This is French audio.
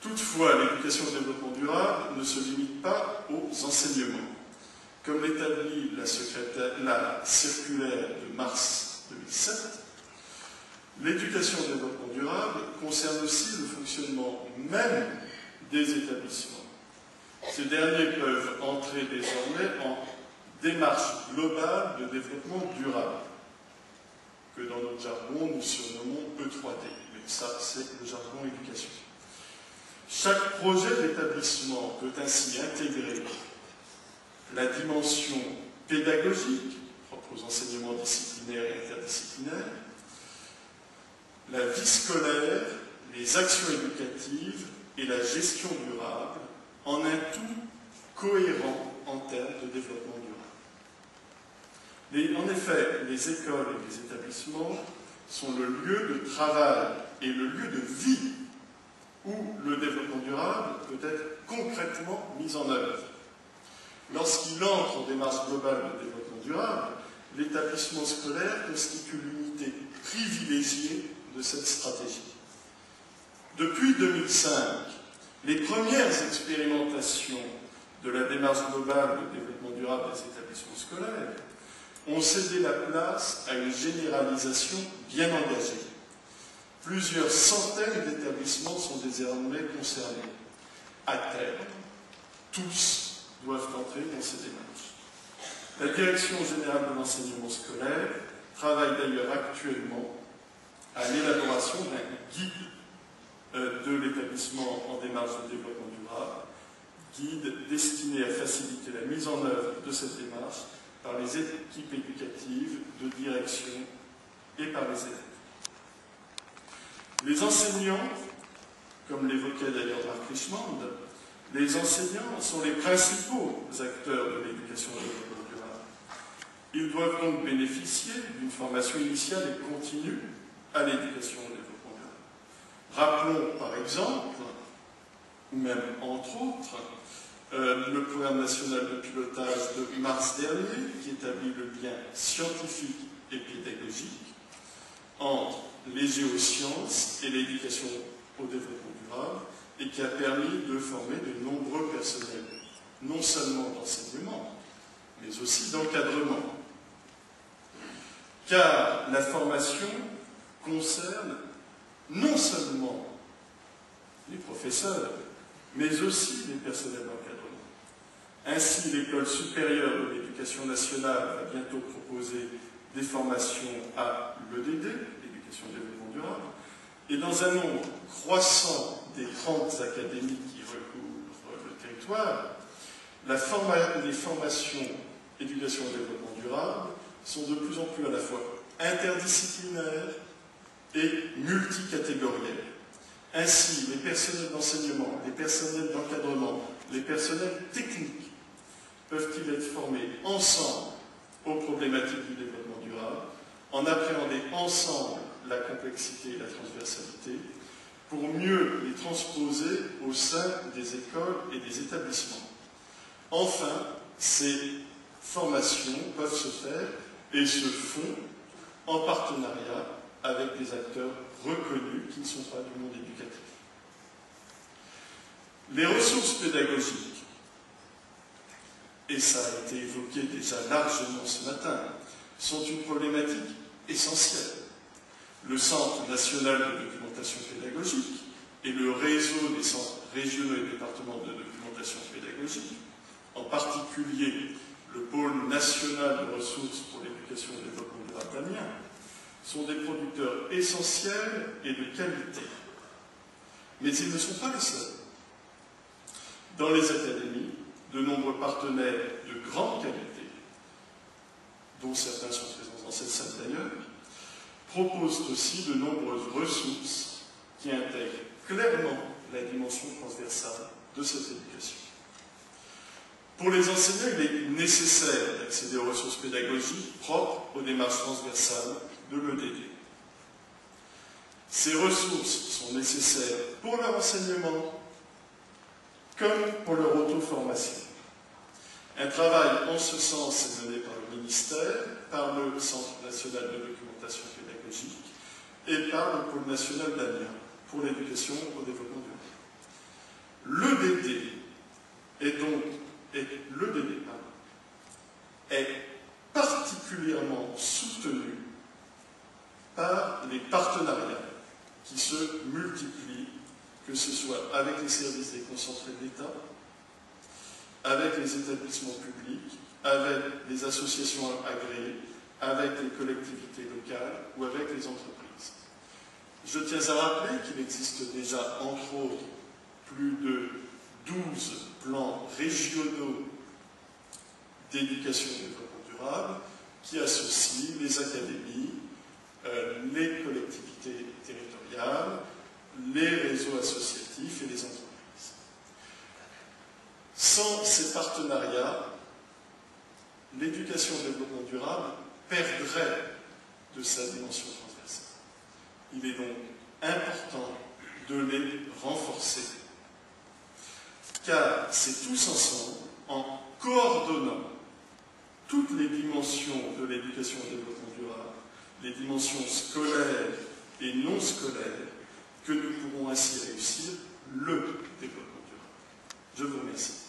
Toutefois, l'éducation au développement durable ne se limite pas aux enseignements. Comme l'établit la circulaire de mars 2007, l'éducation au développement durable concerne aussi le fonctionnement même des établissements. Ces derniers peuvent entrer désormais en démarche globale de développement durable, que dans notre jargon nous surnommons E3D, mais ça c'est le jargon éducation. Chaque projet d'établissement peut ainsi intégrer la dimension pédagogique, propre aux enseignements disciplinaires et interdisciplinaires, la vie scolaire, les actions éducatives et la gestion durable en un tout cohérent en termes de développement durable. En effet, les écoles et les établissements sont le lieu de travail et le lieu de vie où le développement durable peut être concrètement mis en œuvre. Lorsqu'il entre en démarche globale de développement durable, l'établissement scolaire constitue l'unité privilégiée de cette stratégie. Depuis 2005, les premières expérimentations de la démarche globale de développement durable des établissements scolaires ont cédé la place à une généralisation bien engagée. Plusieurs centaines d'établissements sont désormais concernés. À terme, tous doivent entrer dans ces démarches. La Direction générale de l'enseignement scolaire travaille d'ailleurs actuellement à l'élaboration d'un guide de l'établissement en démarche de développement durable, guide destiné à faciliter la mise en œuvre de cette démarche par les équipes éducatives de direction et par les élèves. Les enseignants, comme l'évoquait d'ailleurs Marc Richmond, les enseignants sont les principaux acteurs de l'éducation au développement durable. Ils doivent donc bénéficier d'une formation initiale et continue à l'éducation au développement durable. Rappelons par exemple, ou même entre autres, le programme national de pilotage de mars dernier qui établit le lien scientifique et pédagogique entre les géosciences et l'éducation au développement durable et qui a permis de former de nombreux personnels, non seulement d'enseignement, mais aussi d'encadrement. Car la formation concerne non seulement les professeurs, mais aussi les personnels d'encadrement. Ainsi, l'École supérieure de l'éducation nationale va bientôt proposer des formations à l'EDD, l'éducation au développement durable, et dans un nombre croissant des 30 académies qui recouvrent le territoire, les formations éducation au développement durable sont de plus en plus à la fois interdisciplinaires et multicatégorielles. Ainsi, les personnels d'enseignement, les personnels d'encadrement, les personnels techniques peuvent-ils être formés ensemble aux problématiques du développement durable, en appréhender ensemble la complexité et la transversalité, pour mieux les transposer au sein des écoles et des établissements. Enfin, ces formations peuvent se faire et se font en partenariat avec des acteurs reconnus qui ne sont pas du monde éducatif. Les ressources pédagogiques, et ça a été évoqué déjà largement ce matin, sont une problématique essentielle. Le Centre national de documentation pédagogique et le réseau des centres régionaux et départementaux de documentation pédagogique, en particulier le pôle national de ressources pour l'éducation et le développement durable d'Amiens, sont des producteurs essentiels et de qualité. Mais ils ne sont pas les seuls. Dans les académies, de nombreux partenaires de grande qualité, dont certains sont présents dans cette salle d'ailleurs, proposent aussi de nombreuses ressources qui intègrent clairement la dimension transversale de cette éducation. Pour les enseignants, il est nécessaire d'accéder aux ressources pédagogiques propres aux démarches transversales de l'EDD. Ces ressources sont nécessaires pour leur enseignement comme pour leur auto-formation. Un travail en ce sens est mené par le ministère, par le Centre national de documentation pédagogique et par le pôle national d'Amiens pour l'éducation au développement durable. l'EDD est particulièrement soutenu par les partenariats qui se multiplient, que ce soit avec les services déconcentrés de l'État, avec les établissements publics, avec les associations agréées, avec les collectivités locales ou avec les entreprises. Je tiens à rappeler qu'il existe déjà, entre autres, plus de 12 plans régionaux d'éducation et de développement durable qui associent les académies, les collectivités territoriales, les réseaux associatifs et les entreprises. Sans ces partenariats, l'éducation et le développement durable perdrait de sa dimension transversale. Il est donc important de les renforcer, car c'est tous ensemble, en coordonnant toutes les dimensions de l'éducation et du développement durable, les dimensions scolaires et non scolaires, que nous pourrons ainsi réussir le développement durable. Je vous remercie.